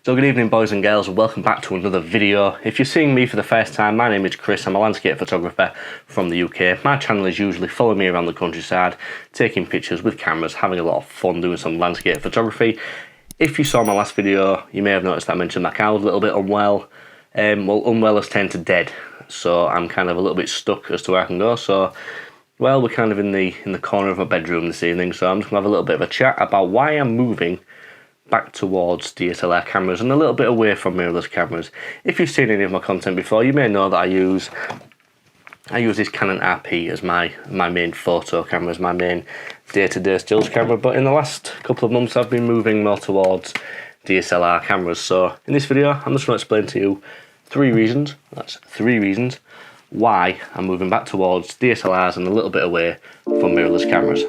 So good evening boys and girls, and welcome back to another video. If you're seeing me for the first time, my name is Chris. I'm a landscape photographer from the UK. My channel is usually following me around the countryside, taking pictures with cameras, having a lot of fun doing some landscape photography. If you saw my last video, you may have noticed I mentioned my cow was a little bit unwell. Unwell has turned to dead, so I'm kind of a little bit stuck as to where I can go. So, well, we're kind of in the corner of my bedroom this evening, so I'm just going to have a little bit of a chat about why I'm moving back towards DSLR cameras and a little bit away from mirrorless cameras. If you've seen any of my content before, you may know that I use this Canon RP as my main photo camera, as my main day-to-day stills camera, but in the last couple of months I've been moving more towards DSLR cameras. So in this video I'm just going to explain to you three reasons why I'm moving back towards DSLRs and a little bit away from mirrorless cameras.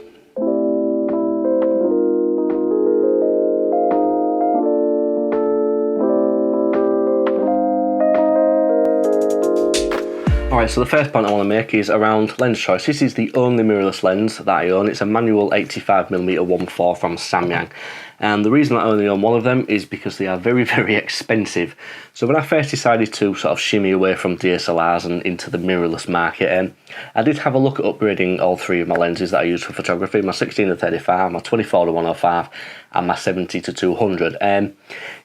Alright, so the first point I want to make is around lens choice. This is the only mirrorless lens that I own. It's a manual 85mm 1.4 from Samyang. And the reason I only own one of them is because they are very, very expensive. So when I first decided to sort of shimmy away from DSLRs and into the mirrorless market, I did have a look at upgrading all three of my lenses that I use for photography, my 16-35, my 24-105 and my 70-200.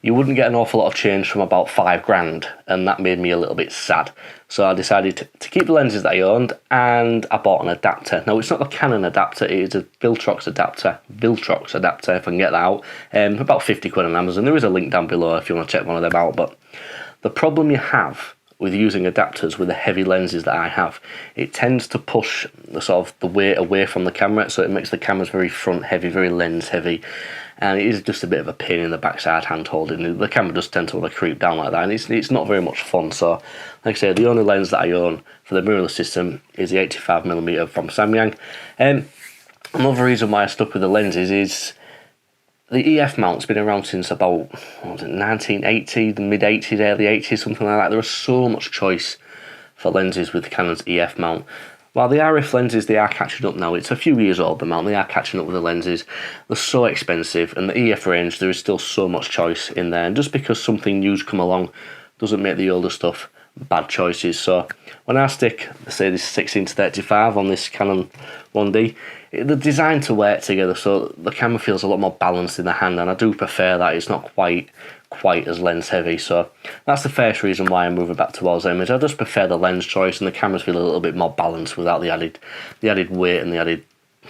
You wouldn't get an awful lot of change from about $5 and that made me a little bit sad. So I decided to keep the lenses that I owned and I bought an adapter. Now it's not a Canon adapter, it is a Viltrox adapter if I can get that out. About £50 on Amazon. There is a link down below if you want to check one of them out. But the problem you have with using adapters with the heavy lenses that I have, it tends to push the weight away from the camera, so it makes the cameras very front heavy, very lens heavy, and it is just a bit of a pain in the backside hand holding. The camera does tend to want to creep down like that, and it's not very much fun. So like I say, the only lens that I own for the mirrorless system is the 85mm from Samyang. Another reason why I stuck with the lenses is the EF mount's been around since about 1980, the mid-80s, early 80s, something like that. There is so much choice for lenses with Canon's EF mount. While the RF lenses, they are catching up now. It's a few years old, the mount. They are catching up with the lenses. They're so expensive, and the EF range, there is still so much choice in there. And just because something new's come along doesn't make the older stuff bad choices. So when I stick, say, this 16-35 on this Canon 1D, they're designed to work together, so the camera feels a lot more balanced in the hand, and I do prefer that. It's not quite as lens heavy. So that's the first reason why I'm moving back towards them, is I just prefer the lens choice, and the cameras feel a little bit more balanced without the added weight and the added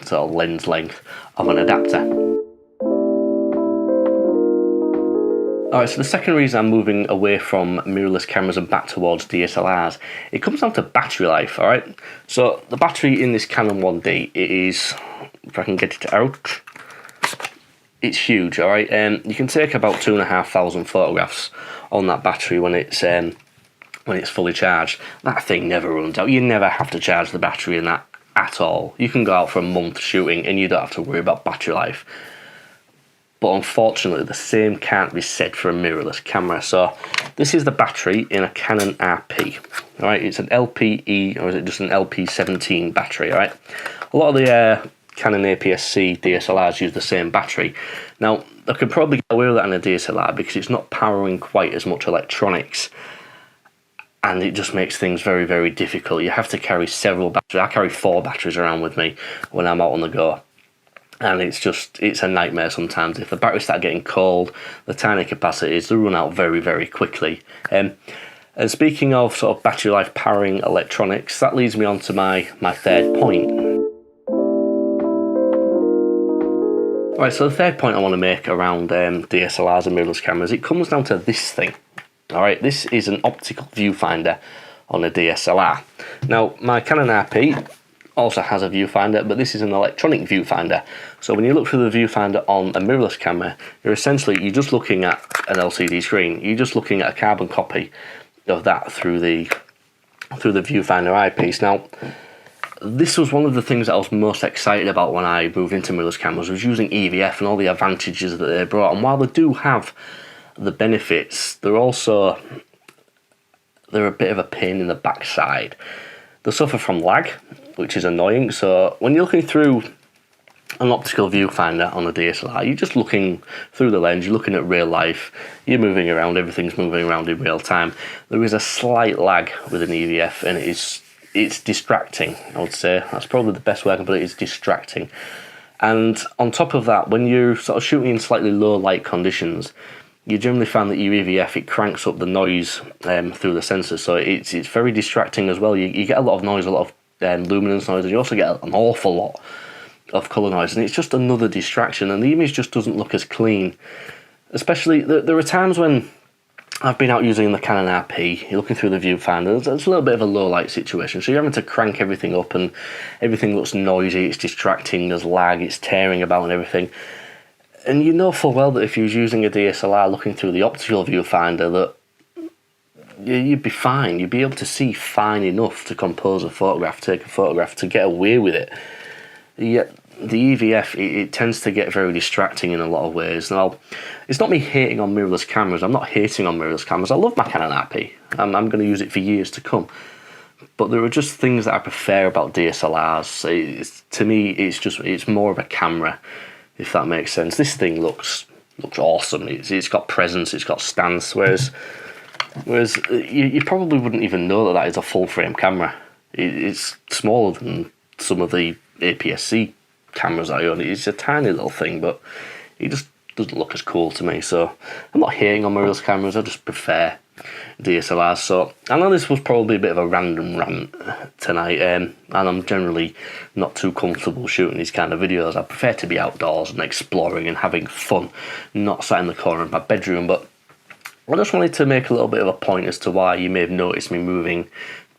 sort of lens length of an adapter. Alright, so the second reason I'm moving away from mirrorless cameras and back towards DSLRs, it comes down to battery life, alright? So the battery in this Canon 1D, it is, if I can get it out, it's huge, alright? You can take about 2,500 photographs on that battery when it's fully charged. That thing never runs out. You never have to charge the battery in that at all. You can go out for a month shooting and you don't have to worry about battery life. But unfortunately, the same can't be said for a mirrorless camera. So this is the battery in a Canon RP. All right, it's an LPE, or is it just an LP17 battery? All right, a lot of the Canon APS-C DSLRs use the same battery. Now, I could probably get away with that on a DSLR because it's not powering quite as much electronics, and it just makes things very, very difficult. You have to carry several batteries. I carry 4 batteries around with me when I'm out on the go. And it's a nightmare sometimes. If the batteries start getting cold, the tiny capacities, they run out very, very quickly. And speaking of sort of battery life powering electronics, that leads me on to my third point. Right, so the third point I want to make around DSLRs and mirrorless cameras, it comes down to this thing. All right, this is an optical viewfinder on a DSLR. Now, my Canon RP also has a viewfinder, but this is an electronic viewfinder. So when you look through the viewfinder on a mirrorless camera, you're just looking at an LCD screen. You're just looking at a carbon copy of that through the viewfinder eyepiece. Now, this was one of the things that I was most excited about when I moved into mirrorless cameras, was using EVF and all the advantages that they brought. And while they do have the benefits, they're a bit of a pain in the backside. They suffer from lag, which is annoying. So when you're looking through an optical viewfinder on a DSLR, you're just looking through the lens, you're looking at real life, you're moving around, everything's moving around in real time. There is a slight lag with an EVF, and it's distracting, I would say. That's probably the best way I can put it, it's distracting. And on top of that, when you're sort of shooting in slightly low light conditions, you generally find that your EVF, it cranks up the noise through the sensor, so it's very distracting as well. You get a lot of noise, a lot of luminance noise, and you also get an awful lot of colour noise, and it's just another distraction, and the image just doesn't look as clean. Especially, there are times when I've been out using the Canon RP, you're looking through the viewfinder, it's a little bit of a low light situation, so you're having to crank everything up, and everything looks noisy, it's distracting, there's lag, it's tearing about and everything. And you know full well that if you was using a DSLR looking through the optical viewfinder, that you'd be fine, you'd be able to see fine enough to compose a photograph, take a photograph, to get away with it. Yet the EVF, it tends to get very distracting in a lot of ways. Now, it's not me hating on mirrorless cameras. I'm not hating on mirrorless cameras. I love my Canon RP. I'm going to use it for years to come. But there are just things that I prefer about DSLRs. To me, it's more of a camera, if that makes sense. This thing looks awesome. It's got presence. It's got stance. Whereas you probably wouldn't even know that is a full frame camera. It's smaller than some of the APS-C cameras I own. It's a tiny little thing, but it just doesn't look as cool to me. So I'm not hating on mirrorless cameras, I just prefer DSLRs. So I know this was probably a bit of a random rant tonight, and I'm generally not too comfortable shooting these kind of videos. I prefer to be outdoors and exploring and having fun, not sat in the corner of my bedroom. But I just wanted to make a little bit of a point as to why you may have noticed me moving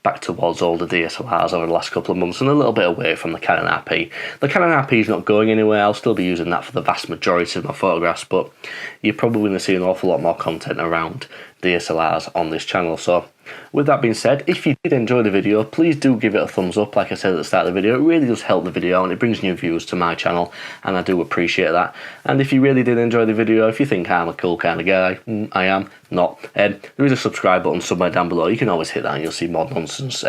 back towards older DSLRs over the last couple of months, and a little bit away from the Canon RP. The Canon RP is not going anywhere. I'll still be using that for the vast majority of my photographs, but you're probably going to see an awful lot more content around DSLRs on this channel. So with that being said, if you did enjoy the video, please do give it a thumbs up. Like I said at the start of the video, it really does help the video and it brings new viewers to my channel, and I do appreciate that. And if you really did enjoy the video, if you think I'm a cool kind of guy, I am not, there is a subscribe button somewhere down below. You can always hit that and you'll see more nonsense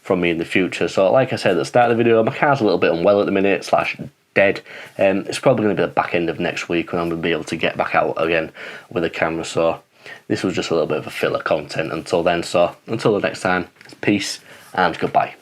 from me in the future. So like I said at the start of the video, my car's a little bit unwell at the minute, / dead. It's probably going to be the back end of next week when I'm going to be able to get back out again with a camera. So this was just a little bit of a filler content until then. So until the next time, peace and goodbye.